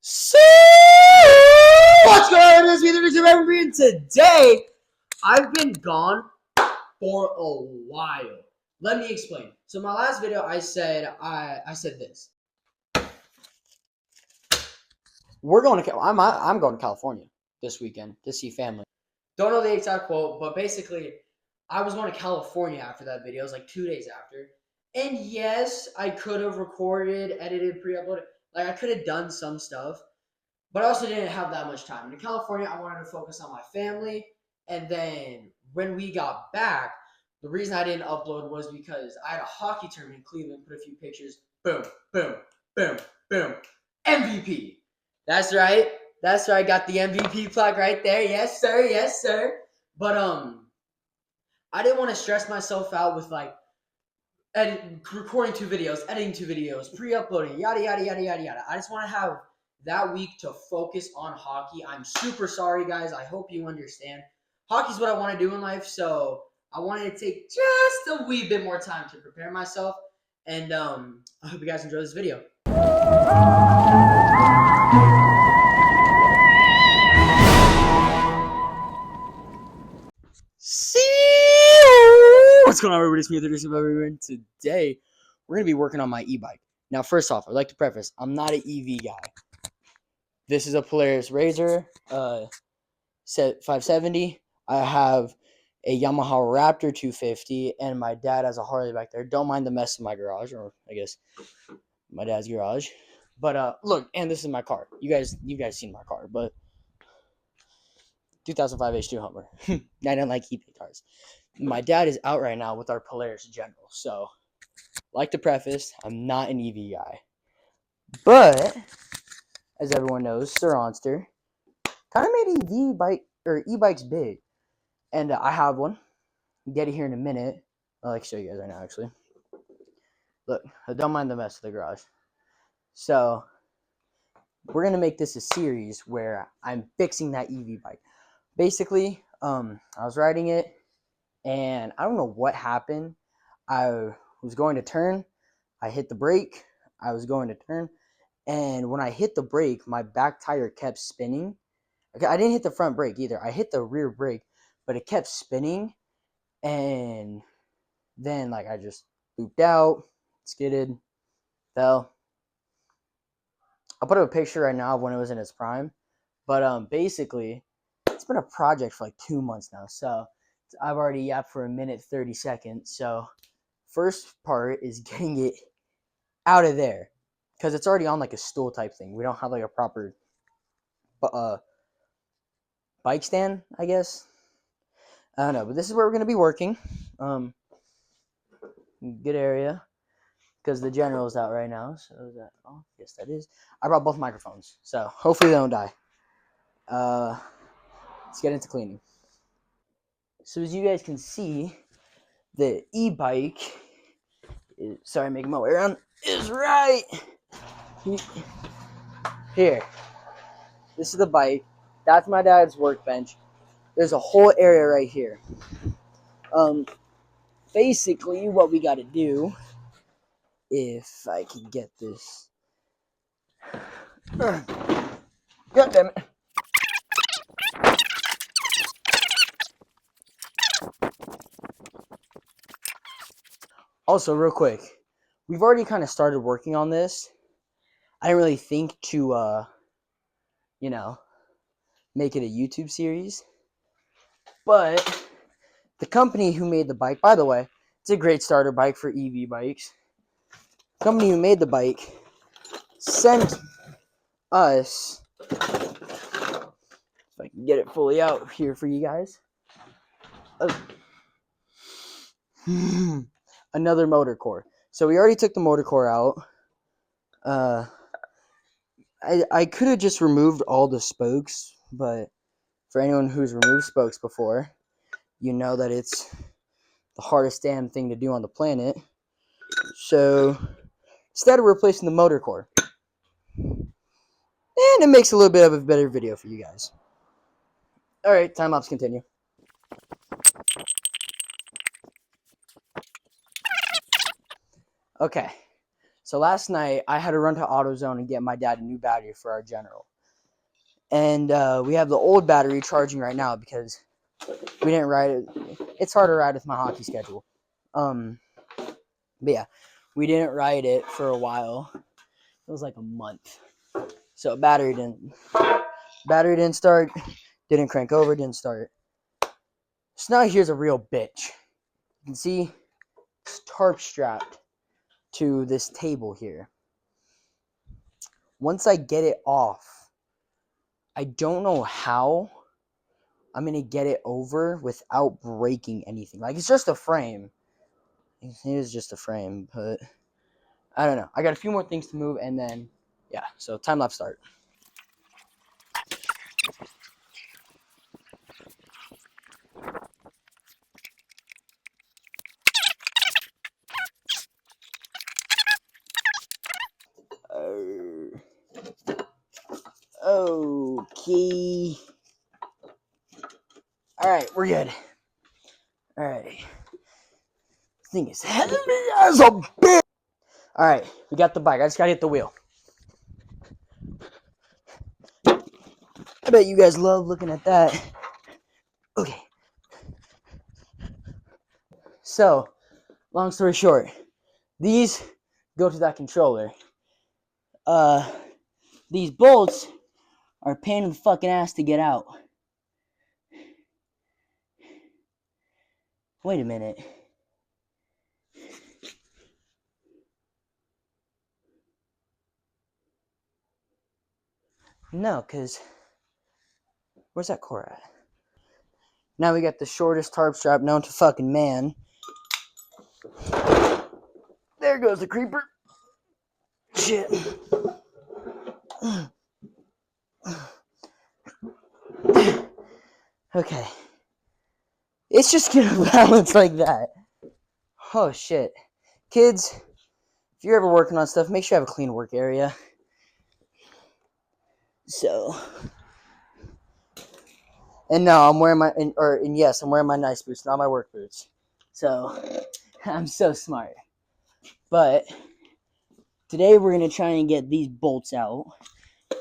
So, what's going on? This is GT-73 and today I've been gone for a while. Let me explain. So my last video I said this. I'm going to California this weekend to see family. Don't know the exact quote, but basically I was going to California after that video. It was like 2 days after. And yes, I could have recorded, edited, pre-uploaded. Like I could have done some stuff. But I also didn't have that much time. In California, I wanted to focus on my family. And then when we got back, the reason I didn't upload was because I had a hockey tournament in Cleveland, put a few pictures. Boom, boom, boom, boom. MVP. That's right. That's right. Got the MVP plaque right there. Yes, sir. Yes, sir. But I didn't want to stress myself out with like recording 2 videos, editing 2 videos, pre-uploading, yada, yada, yada, yada, yada. I just want to have that week to focus on hockey. I'm super sorry, guys. I hope you understand. Hockey's what I want to do in life, so I wanted to take just a wee bit more time to prepare myself. And I hope you guys enjoy this video. What's going on, everybody? It's me, everyone. Today, we're going to be working on my e-bike. Now, first off, I'd like to preface, I'm not an EV guy. This is a Polaris Razor 570. I have a Yamaha Raptor 250, and my dad has a Harley back there. Don't mind the mess in my garage, or I guess my dad's garage. But look, and this is my car. You guys seen my car, but 2005 H2 Hummer. I don't like keeping cars. My dad is out right now with our Polaris General, so like to preface, I'm not an EV guy. But as everyone knows, Sir Onster kind of made EV bike or e-bikes big, and I have one. Get it here in a minute. I'll like show you guys right now. Actually, look, I don't mind the mess of the garage. So we're gonna make this a series where I'm fixing that EV bike. Basically, I was riding it, and I don't know what happened. I was going to turn. I hit the brake. I was going to turn, and when I hit the brake, my back tire kept spinning. Okay, I didn't hit the front brake either. I hit the rear brake, but it kept spinning, and then like I just looped out, skidded, fell. I'll put up a picture right now of when it was in its prime. But basically, it's been a project for like 2 months now. So I've already yapped for 1:30. So first part is getting it out of there, because it's already on like a stool type thing. We don't have like a proper bike stand, I guess. I don't know, but this is where we're gonna be working. Good area, because the General is out right now. So is that? Oh, yes, that is. I brought both microphones, so hopefully they don't die. Let's get into cleaning. So as you guys can see, the e-bike is, sorry, making my way around, is right here. This is the bike. That's my dad's workbench. There's a whole area right here. Basically, what we got to do, if I can get this. God damn it. Also, real quick, we've already kind of started working on this. I didn't really think to, make it a YouTube series. But the company who made the bike, by the way, it's a great starter bike for EV bikes. The company who made the bike sent us, if I can get it fully out here for you guys, another motor core. So we already took the motor core out. I could have just removed all the spokes, but for anyone who's removed spokes before, you know that it's the hardest damn thing to do on the planet. So instead of replacing the motor core, and it makes a little bit of a better video for you guys. Alright, time lapse continue. Okay, So last night I had to run to AutoZone and get my dad a new battery for our General. And we have the old battery charging right now because we didn't ride it. It's hard to ride with my hockey schedule. But yeah, we didn't ride it for a while. It was like a month. So battery didn't start, didn't crank over, didn't start. So now here's a real bitch. You can see it's tarp strapped to this table here. Once I get it off, I don't know how I'm going to get it over without breaking anything. Like, it's just a frame. It is just a frame, but I don't know. I got a few more things to move, and then, yeah. So, time-lapse start. Okay. Alright, we're good. Alright. Thing is heavy as a bitch. Alright, we got the bike. I just gotta hit the wheel. I bet you guys love looking at that. Okay. So, long story short, these go to that controller. These bolts are a pain in the fucking ass to get out. Wait a minute. No, because where's that core at? Now we got the shortest tarp strap known to fucking man. There goes the creeper. Shit. Okay. It's just gonna balance like that. Oh shit. Kids, if you're ever working on stuff, make sure you have a clean work area. So. And no, I'm wearing yes, I'm wearing my nice boots, not my work boots. So, I'm so smart. But today we're gonna try and get these bolts out,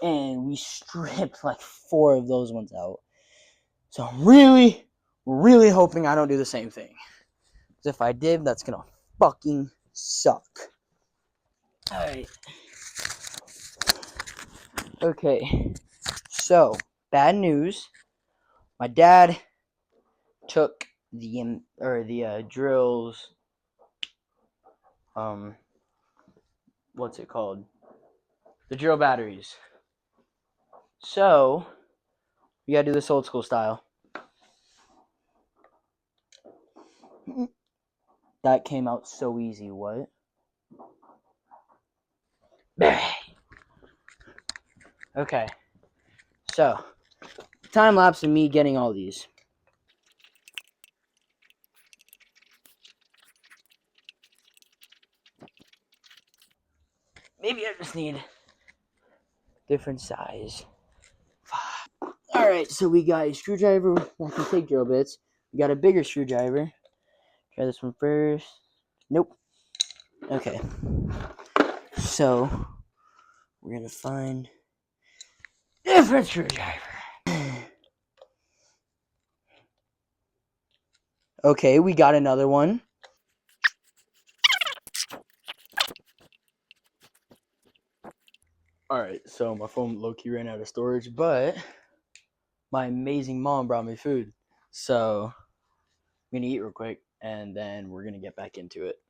and we stripped like 4 of those ones out. So I'm really, really hoping I don't do the same thing. Because if I did, that's gonna fucking suck. Alright. Okay. So, bad news. My dad took the drills. What's it called? The drill batteries. So, we gotta do this old school style. That came out so easy. What? Okay. So, time lapse of me getting all these. Maybe I just need different size. Alright, so we got a screwdriver that can take drill bits. We got a bigger screwdriver. Try this one first. Nope. Okay. So, we're gonna find different screwdriver. Okay, we got another one. Alright, so my phone low-key ran out of storage, but my amazing mom brought me food. So, I'm gonna eat real quick, and then we're gonna get back into it.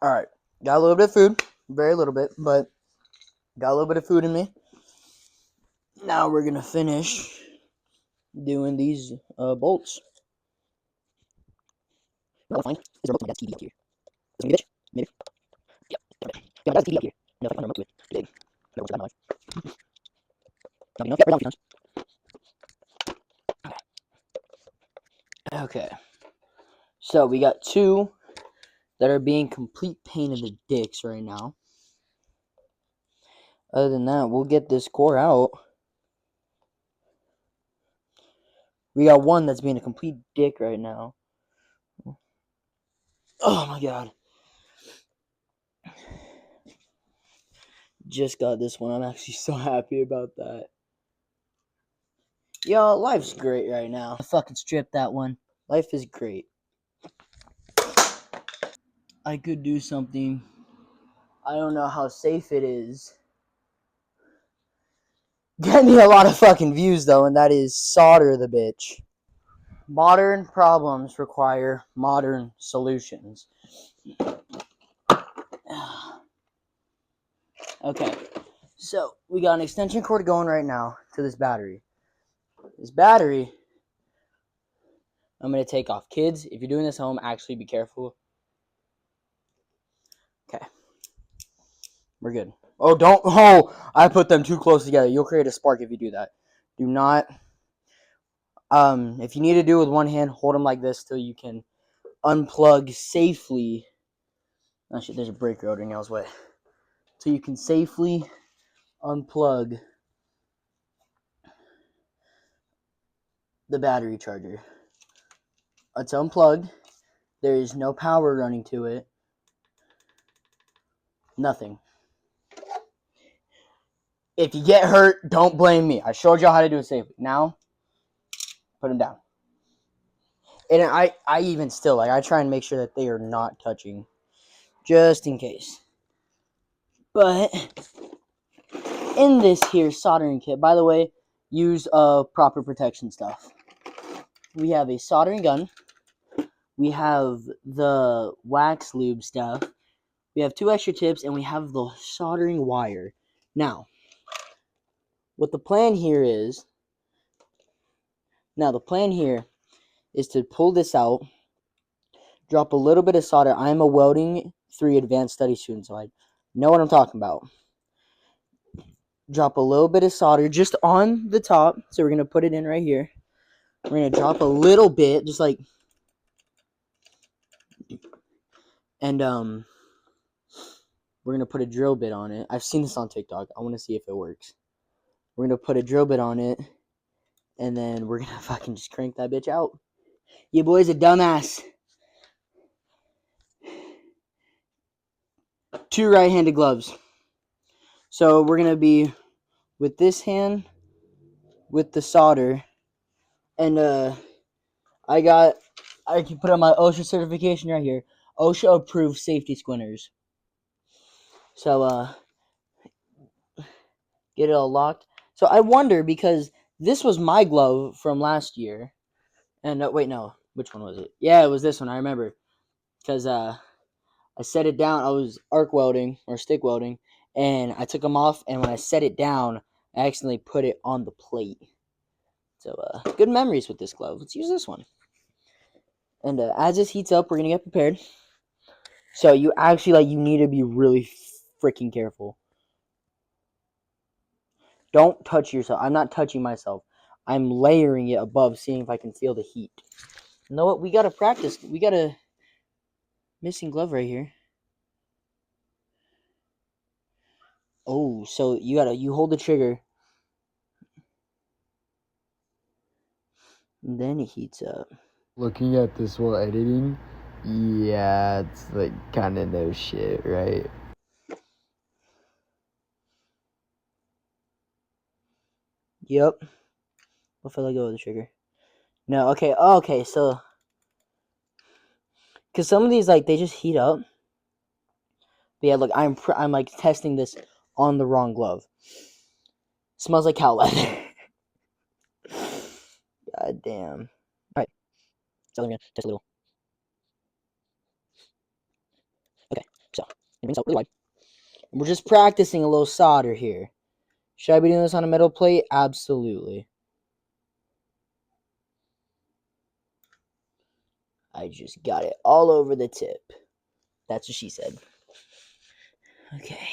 Alright, got a little bit of food. Very little bit, but got a little bit of food in me. Now we're gonna finish doing these bolts. No, fine. Is there a remote to my dad's TV up here? Is it me, bitch? Maybe. Yep. Yeah, my dad's TV up here. No, if I find a remote to it. Big. No, what's that knife? Not enough. Yep, we're down a few times. Okay. So we got 2 that are being complete pain in the dicks right now. Other than that, we'll get this core out. We got 1 that's being a complete dick right now. Oh my god. Just got this one. I'm actually so happy about that. Yo, life's great right now. I fucking stripped that one. Life is great. I could do something. I don't know how safe it is. Get me a lot of fucking views though, and that is solder the bitch. Modern problems require modern solutions. Okay, so we got an extension cord going right now to this battery. This battery, I'm going to take off. Kids, if you're doing this home, actually be careful. Okay, we're good. Oh, don't. Oh, I put them too close together. You'll create a spark if you do that. Do not. If you need to do it with one hand, hold them like this till you can unplug safely. Oh shit, there's a breaker out in y'all's way. So you can safely unplug the battery charger. It's unplugged. There is no power running to it. Nothing. If you get hurt, don't blame me. I showed y'all how to do it safely. Now, put them down. And I even still, I try and make sure that they are not touching. Just in case. But, in this here soldering kit, by the way, use proper protection stuff. We have a soldering gun. We have the wax lube stuff. We have 2 extra tips, and we have the soldering wire. Now, what the plan here is, to pull this out, drop a little bit of solder. I'm a welding 3 advanced study student, so I know what I'm talking about. Drop a little bit of solder just on the top. So we're going to put it in right here. We're going to drop a little bit, just like, and we're going to put a drill bit on it. I've seen this on TikTok. I want to see if it works. We're going to put a drill bit on it, and then we're going to fucking just crank that bitch out. Your boy's a dumbass. 2 right-handed gloves. So we're going to be with this hand, with the solder, and I can put on my OSHA certification right here. OSHA approved safety squinters. So get it all locked. So I wonder, because this was my glove from last year. And wait, no. Which one was it? Yeah, it was this one. I remember. Because I set it down. I was arc welding or stick welding. And I took them off. And when I set it down, I accidentally put it on the plate. So good memories with this glove. Let's use this one. And as this heats up, we're going to get prepared. So you actually, you need to be really freaking careful. Don't touch yourself. I'm not touching myself. I'm layering it above, seeing if I can feel the heat. You know what? We got to practice. We got a missing glove right here. Oh, so you hold the trigger. And then it heats up. Looking at this while editing, yeah, it's like kind of no shit, right? Yep. What if I let go of the trigger? No, okay. Oh, okay, so because some of these, they just heat up. But yeah, look, I'm like testing this on the wrong glove. Smells like cow leather. God damn. All right. So I'm gonna test a little. Okay, so it brings out really wide. And we're just practicing a little solder here. Should I be doing this on a metal plate? Absolutely. I just got it all over the tip. That's what she said. Okay.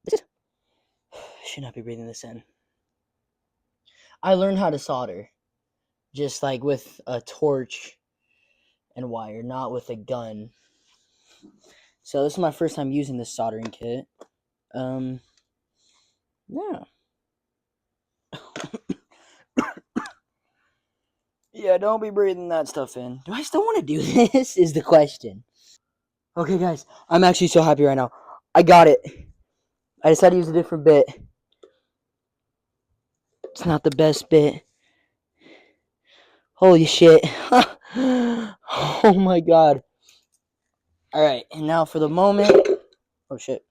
This is... should not be breathing this in. I learned how to solder. Just with a torch and wire, not with a gun. So this is my first time using this soldering kit. Yeah. Yeah, don't be breathing that stuff in. Do I still want to do this? Is the question. Okay, guys, I'm actually so happy right now. I got it. I decided to use a different bit. It's not the best bit. Holy shit. Oh my god. Alright, and now for the moment. Oh shit.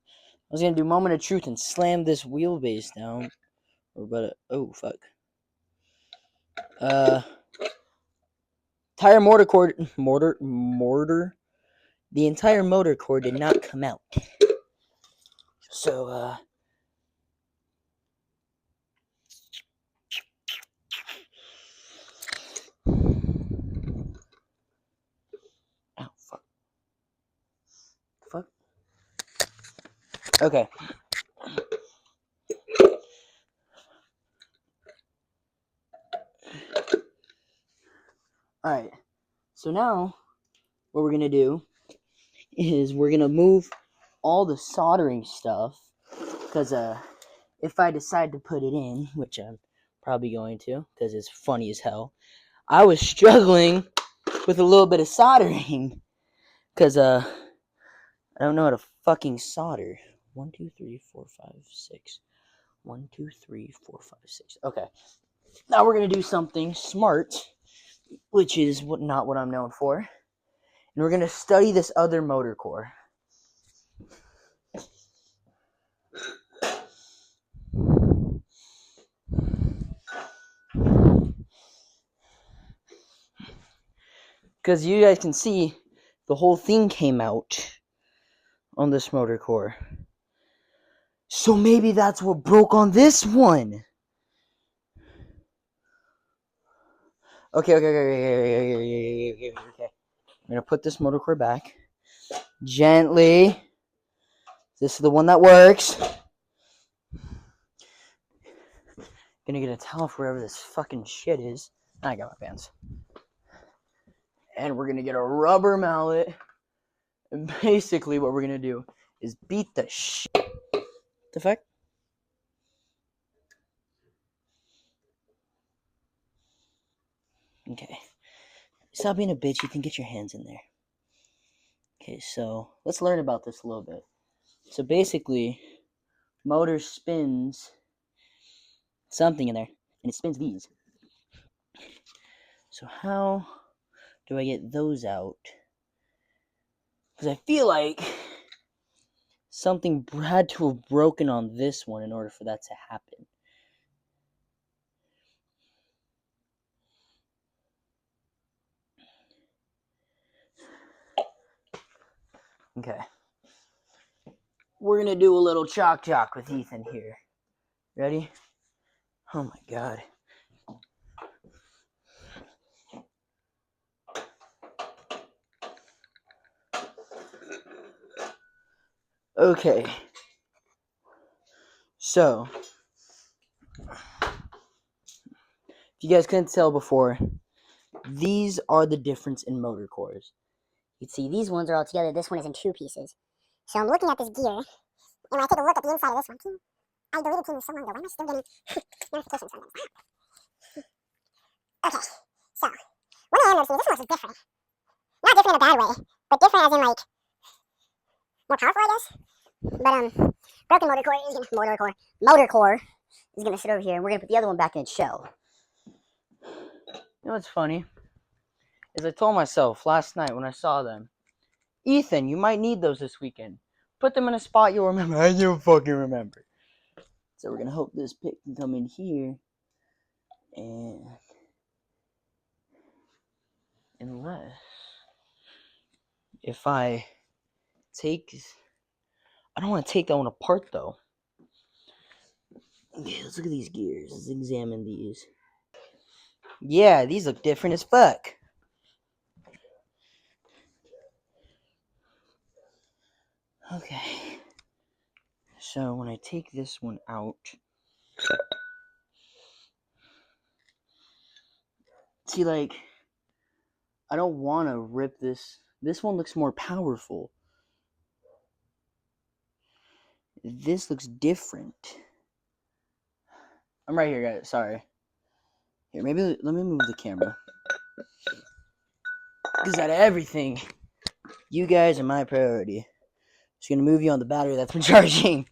I was gonna do moment of truth and slam this wheelbase down. But oh fuck. Tire mortar. The entire motor core did not come out. So oh fuck. Fuck. Okay. Alright. So now what we're gonna do is we're gonna move all the soldering stuff, because if I decide to put it in, which I'm probably going to because it's funny as hell, I was struggling with a little bit of soldering because I don't know how to fucking solder. 1 2 3 4 5 6 1 2 3 4 5 6. Okay, now we're gonna do something smart, which is not what I'm known for, and we're gonna study this other motor core. Because you guys can see the whole thing came out on this motor core. So maybe that's what broke on this one. Okay. I'm gonna put this motor core back gently. This is the one that works. Gonna get a towel for wherever this fucking shit is. I got my pants. And we're gonna get a rubber mallet. And basically, what we're gonna do is beat the shit. The fuck? Okay. Stop being a bitch. You can get your hands in there. Okay, so let's learn about this a little bit. So basically, motor spins something in there, and it spins these. So how do I get those out? Because I feel like something had to have broken on this one in order for that to happen. Okay. We're going to do a little chalk with Ethan here. Ready? Oh my god. Okay. So, if you guys couldn't tell before, these are the difference in motor cores. You can see these ones are all together. This one is in two pieces. So I'm looking at this gear, and when I take a look at the inside of this one, I deleted Team so long ago. Why am I still getting notifications from them? Okay, so what I am noticing is this one is different. Not different in a bad way, but different as in like more powerful, I guess. But broken motor core is gonna sit over here, and we're gonna put the other one back in its shell. You know what's funny? Is I told myself last night when I saw them, Ethan, you might need those this weekend. Put them in a spot you'll remember. I don't fucking remember. So we're gonna hope this pick can come in here, and unless if I don't want to take that one apart though. Okay, let's look at these gears. Let's examine these. Yeah, these look different as fuck. Okay. So when I take this one out, see, like, I don't want to rip this. This one looks more powerful. This looks different. I'm right here, guys. Sorry. Here, maybe let me move the camera. Because out of everything, you guys are my priority. Just gonna move you on the battery that's been charging.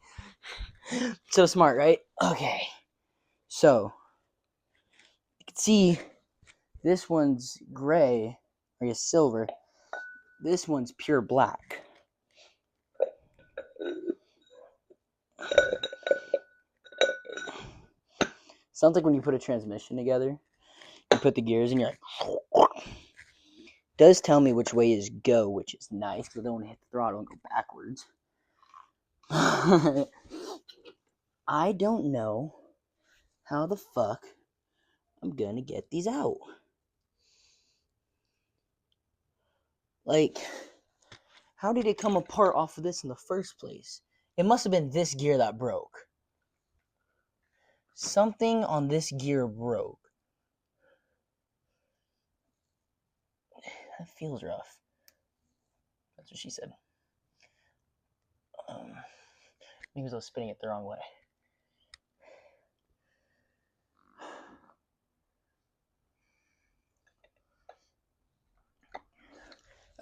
So smart, right? Okay. So you can see this one's gray, or yes, silver. This one's pure black. Sounds like when you put a transmission together, you put the gears and you're like, does tell me which way is go, which is nice because I don't want to hit the throttle and go backwards. I don't know how the fuck I'm gonna get these out. Like, how did it come apart off of this in the first place? It must have been this gear that broke. Something on this gear broke. That feels rough. That's what she said. Maybe I was spinning it the wrong way.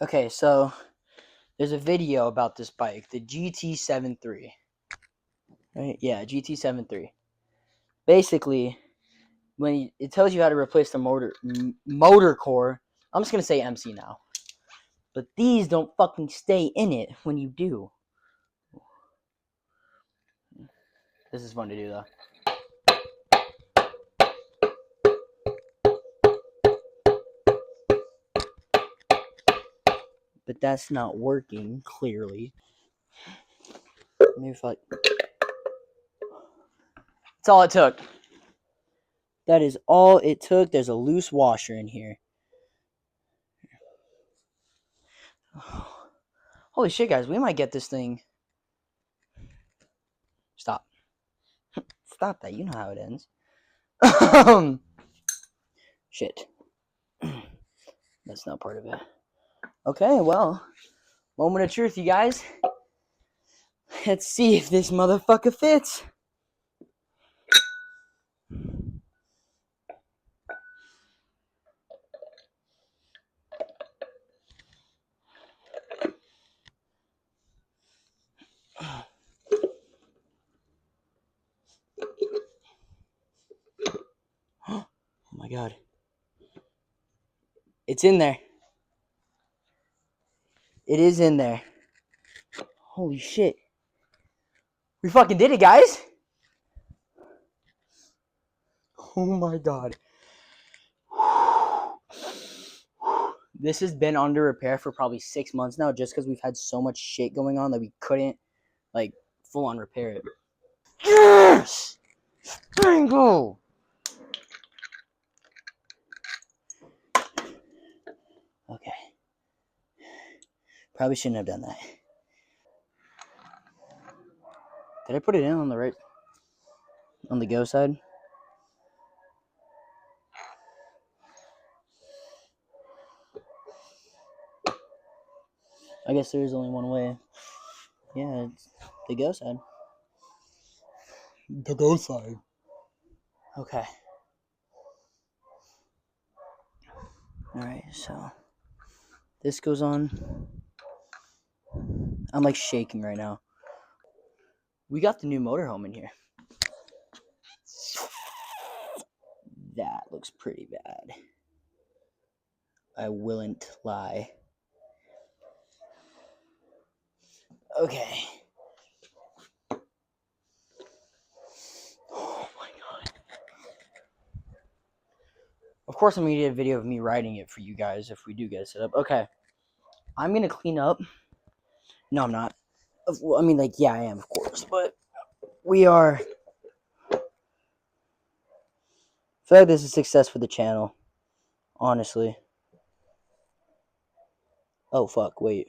Okay, so there's a video about this bike, the GT-73. Right? Yeah, GT-73. Basically, when it tells you how to replace the motor core, I'm just gonna say MC now. But these don't fucking stay in it when you do. This is fun to do though. But that's not working, clearly. Maybe if I... That's all it took. That is all it took. There's a loose washer in here. Holy shit, guys. We might get this thing. Stop. Stop that. You know how it ends. Shit. That's not part of it. Okay, well. Moment of truth, you guys. Let's see if this motherfucker fits. Oh my god. It's in there. It is in there. Holy shit. We fucking did it, guys. Oh my god. This has been under repair for probably 6 months now just because we've had so much shit going on that we couldn't, like, full on repair it. Yes! Bingo! Okay. Probably shouldn't have done that. Did I put it in on the right, on the go side? I guess there is only one way. Yeah, it's the go side. The go side. Okay. Alright, so this goes on. I'm like shaking right now. We got the new motorhome in here. That looks pretty bad. I willn't lie. Okay. Oh my god. Of course I'm gonna get a video of me riding it for you guys if we do get it set up. Okay. I'm gonna clean up. No, I'm not. I mean, like, yeah, I am, of course. But we are... I feel like this is a success for the channel. Honestly. Oh, fuck, wait.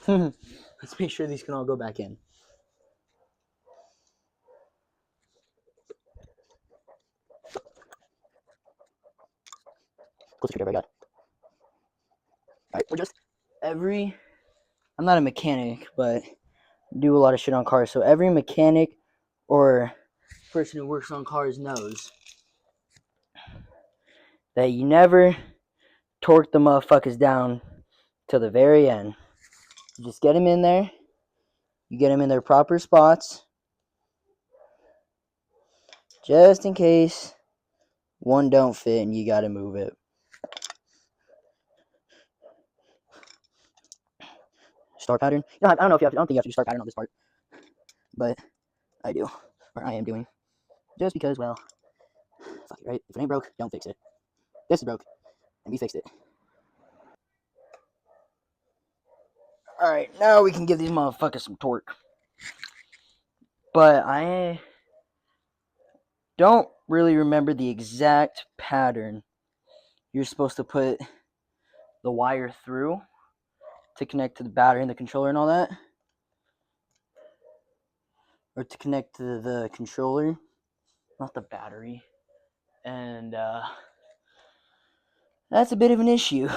Let's make sure these can all go back in. Close to I got. Alright, we're just... I'm not a mechanic, but do a lot of shit on cars. So every mechanic or person who works on cars knows that you never torque the motherfuckers down till the very end. You just get them in there. You get them in their proper spots. Just in case one don't fit and you got to move it. Start pattern. I don't know if you have to, I don't think you have to do start pattern on this part. But I do. Or I am doing. Just because, well, fuck it, right? If it ain't broke, don't fix it. This is broke, and we fixed it. Alright, now we can give these motherfuckers some torque. But I don't really remember the exact pattern you're supposed to put the wire through to connect to the battery and the controller and all that. Or to connect to the controller, not the battery. And that's a bit of an issue.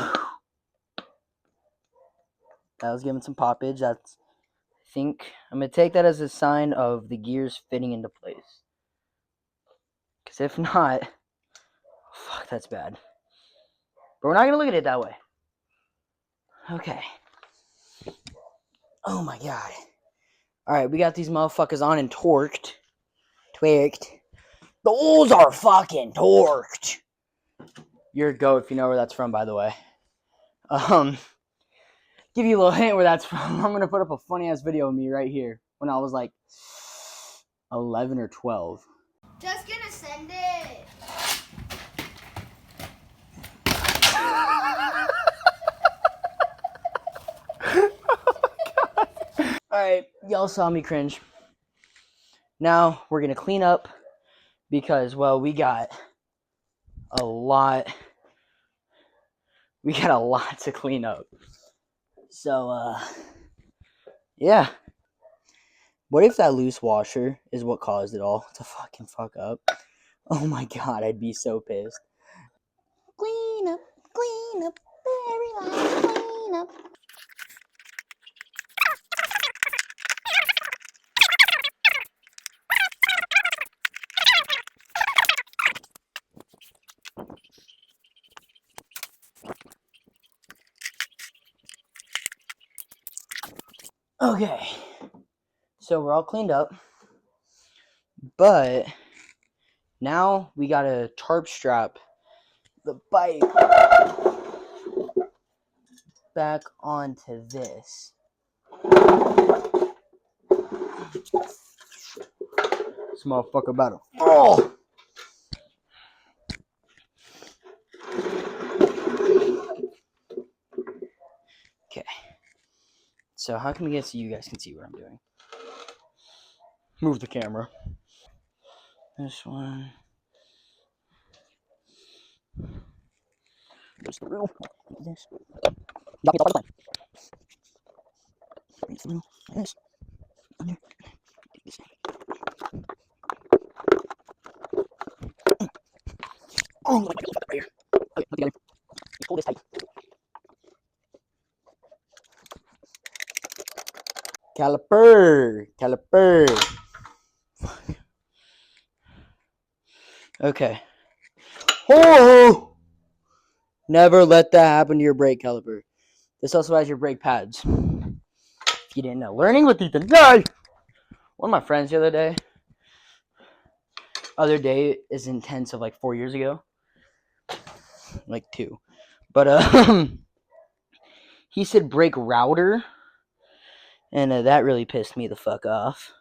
That was giving some poppage. That's, I think, I'm going to take that as a sign of the gears fitting into place. Because if not, fuck, that's bad. But we're not going to look at it that way. Okay. Oh my god. Alright, we got these motherfuckers on and torqued. Those are fucking torqued. You're a goat if you know where that's from, by the way. Give you a little hint where that's from. I'm gonna put up a funny ass video of me right here when I was like 11 or 12. Just gonna send it. Alright, y'all saw me cringe. Now we're gonna clean up because, well, we got a lot to clean up. So, yeah. What if that loose washer is what caused it all to fucking fuck up? Oh my god, I'd be so pissed. Clean up, very last clean up. Okay, so we're all cleaned up, but now we gotta tarp strap the bike back onto this. This motherfucker about to fall. Okay, so how can we get so you guys can see what I'm doing? Move the camera. This one. Goes through. This. Drop me the fucking line. Through. This. Under. This. Oh, my God, right here. Okay, put together. Pull this tight. Caliper. Okay. Oh! Never let that happen to your brake caliper. This also has your brake pads. If you didn't know. Learning with Ethan. Yay! One of my friends the other day is intense of like 4 years ago. Like 2. But he said brake router. And that really pissed me the fuck off.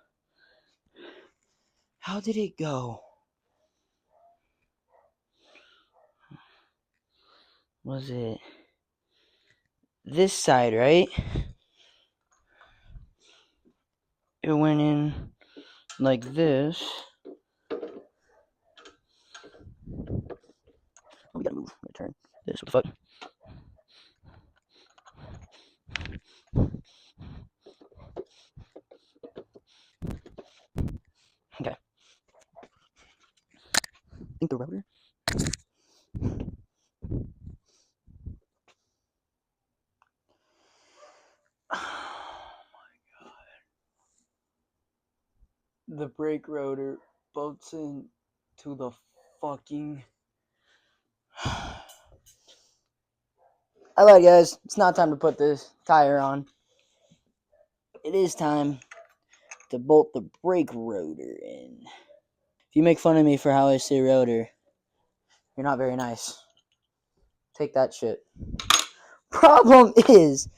How did it go? Was it this side, right? It went in like this. Oh, we gotta move. I'm gonna turn this. What the fuck? Okay. I think the router. Oh my god. The brake rotor bolts in to the fucking... Alright guys, it's not time to put this tire on. It is time to bolt the brake rotor in. If you make fun of me for how I say rotor, you're not very nice. Take that shit. Problem is,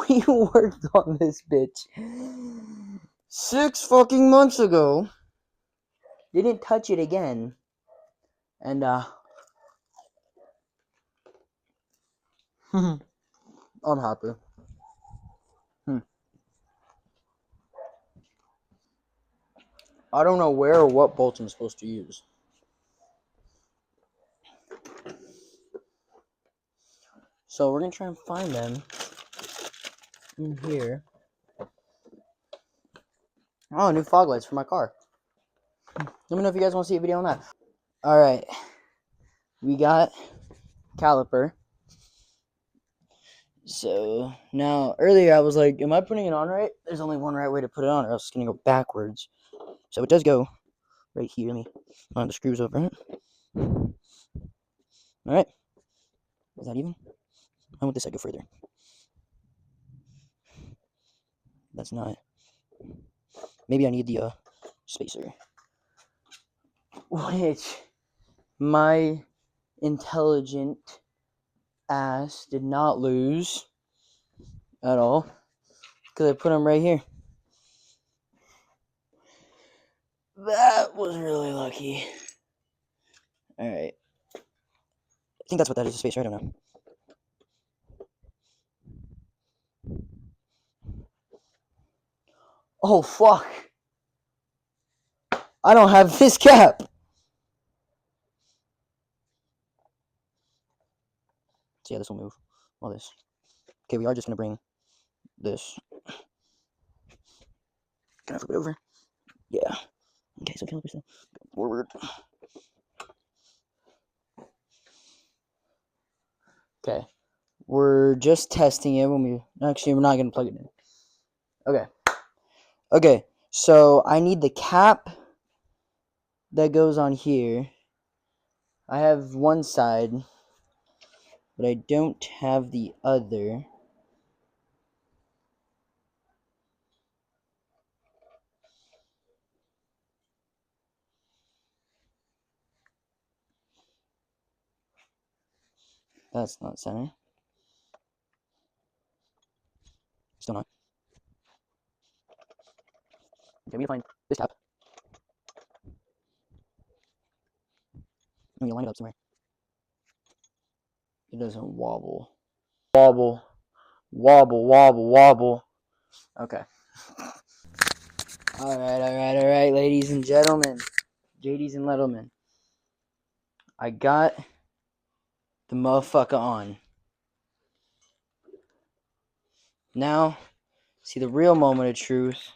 we worked on this bitch 6 fucking months ago. Didn't touch it again. And, I'm happy. I don't know where or what bolts I'm supposed to use. So we're gonna try and find them in here. Oh, new fog lights for my car. Let me know if you guys want to see a video on that. Alright. We got caliper. So now earlier I was like, am I putting it on right? There's only one right way to put it on, or else it's gonna go backwards. So it does go right here. Let me line the screws up, right? Alright. Is that even? I want this side to go further. That's not. Maybe I need the spacer. Which my intelligent ass did not lose at all. Because I put them right here. That was really lucky. Alright. I think that's what that is, a spacer. I don't know. Oh, fuck. I don't have this cap. So yeah, this will move. All this. Okay, we are just going to bring this. Can I flip it over? Yeah. Okay, so caliper still. Go forward. Okay. We're just testing it when we... Actually, we're not going to plug it in. Okay. Okay, so I need the cap that goes on here. I have one side, but I don't have the other. That's not center. Still not. Okay, we need to find this cap. We need to line it up somewhere. It doesn't wobble. Wobble. Wobble, wobble, wobble. Okay. Alright, ladies and gentlemen. JDs and Littlemen. I got the motherfucker on. Now, see the real moment of truth.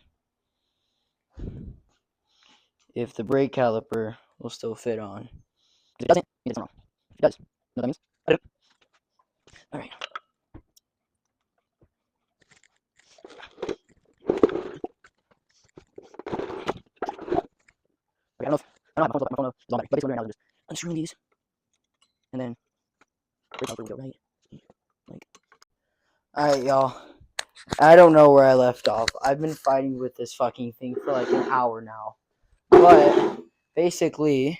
If the brake caliper will still fit on. If it doesn't, means it's wrong. If it does, you know what that means? I don't. Alright. Okay, I don't have my phone is on battery, but basically right now, just unscrewing these, and then brake caliper will go right. Like, alright, y'all. I don't know where I left off. I've been fighting with this fucking thing for like an hour now. But basically,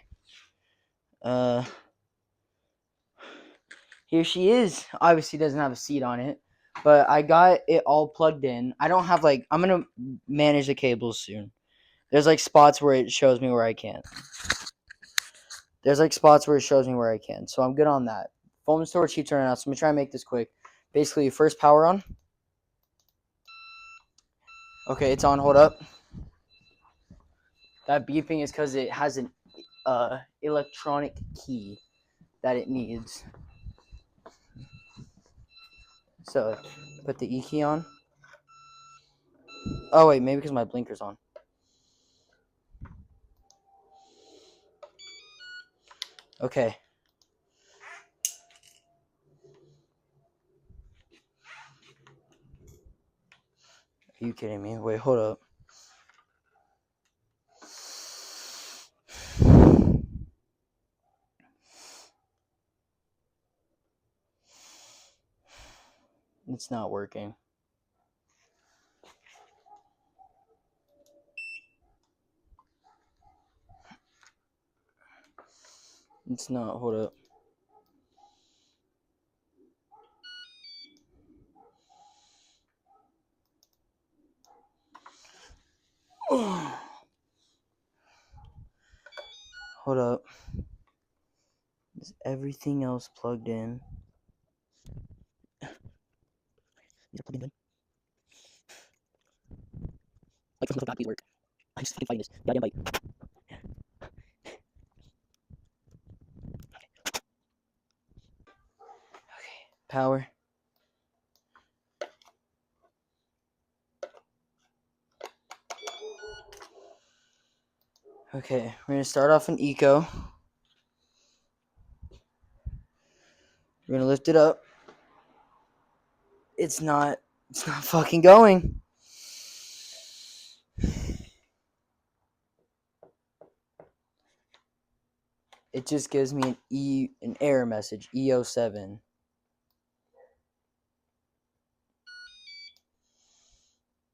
here she is. Obviously doesn't have a seat on it, but I got it all plugged in. I don't have like, I'm gonna manage the cables soon. There's like spots where it shows me where I can't. There's like spots where it shows me where I can. So I'm good on that. Foam storage heats are out, so I'm gonna try and make this quick. Basically, first power on. Okay, it's on. Hold up. That beeping is because it has an electronic key that it needs. So put the E key on. Oh wait, maybe because my blinker's on. Okay. Are you kidding me? Wait, hold up. It's not working. It's not. Hold up. Hold up. Is everything else plugged in? These are plugged in good. Like, for God, please work. I'm just fucking fighting this goddamn bike. Okay. Power. Okay, we're gonna start off in eco. We're gonna lift it up. It's not fucking going. It just gives me an error message, EO7.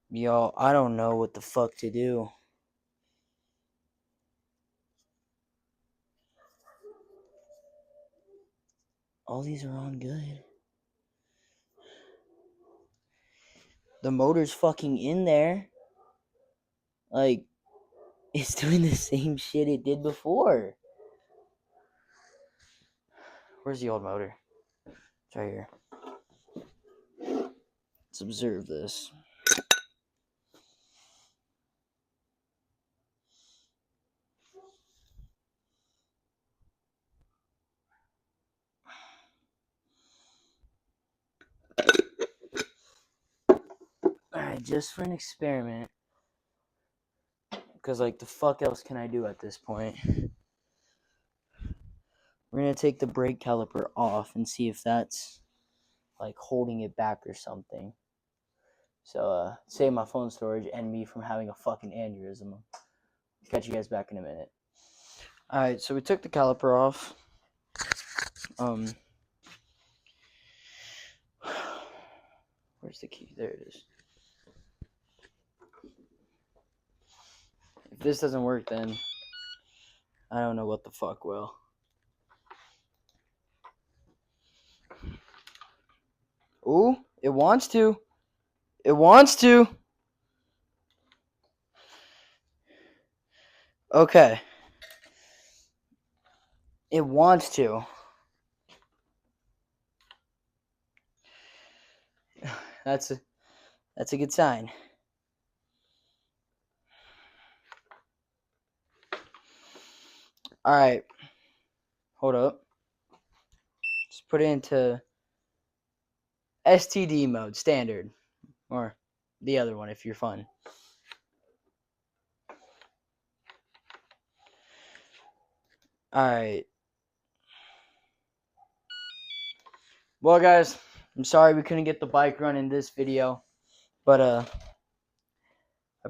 Y'all, I don't know what the fuck to do. All these are on good. The motor's fucking in there. Like, it's doing the same shit it did before. Where's the old motor? It's right here. Let's observe this. Alright, just for an experiment. Because, like, the fuck else can I do at this point? We're going to take the brake caliper off and see if that's, like, holding it back or something. So, save my phone storage and me from having a fucking aneurysm. Catch you guys back in a minute. Alright, so we took the caliper off. Where's the key? There it is. If this doesn't work, then I don't know what the fuck will. Ooh, it wants to. It wants to. Okay. It wants to. That's a good sign. All right. Hold up. Just put it into STD mode, standard, or the other one if you're fun. All right. Well, guys, I'm sorry we couldn't get the bike run in this video, but I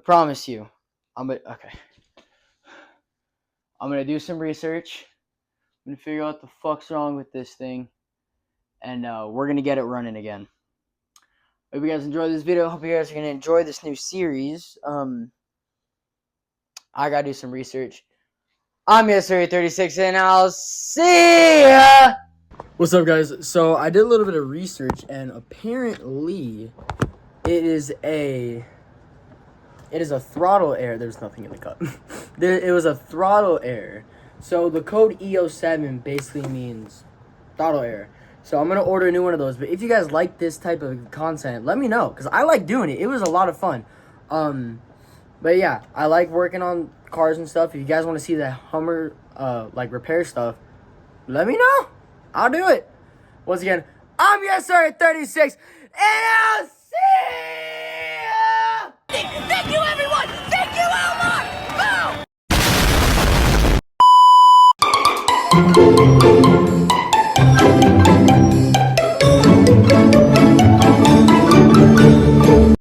promise you, I'm gonna do some research. I'm gonna figure out what the fuck's wrong with this thing, and we're gonna get it running again. Hope you guys enjoyed this video. Hope you guys are gonna enjoy this new series. I gotta do some research. I'm GT-73 and I'll see ya. What's up, guys? So I did a little bit of research, and apparently it is a throttle error. There's nothing in the cup. It was a throttle error. So the code EO7 basically means throttle error. So I'm going to order a new one of those. But if you guys like this type of content, let me know. Because I like doing it. It was a lot of fun. But yeah, I like working on cars and stuff. If you guys want to see the Hummer like repair stuff, let me know. I'll do it. Once again, I'm GT-73 and I'll see ya! Thank you, everyone! Thank you, Elmar! Boom!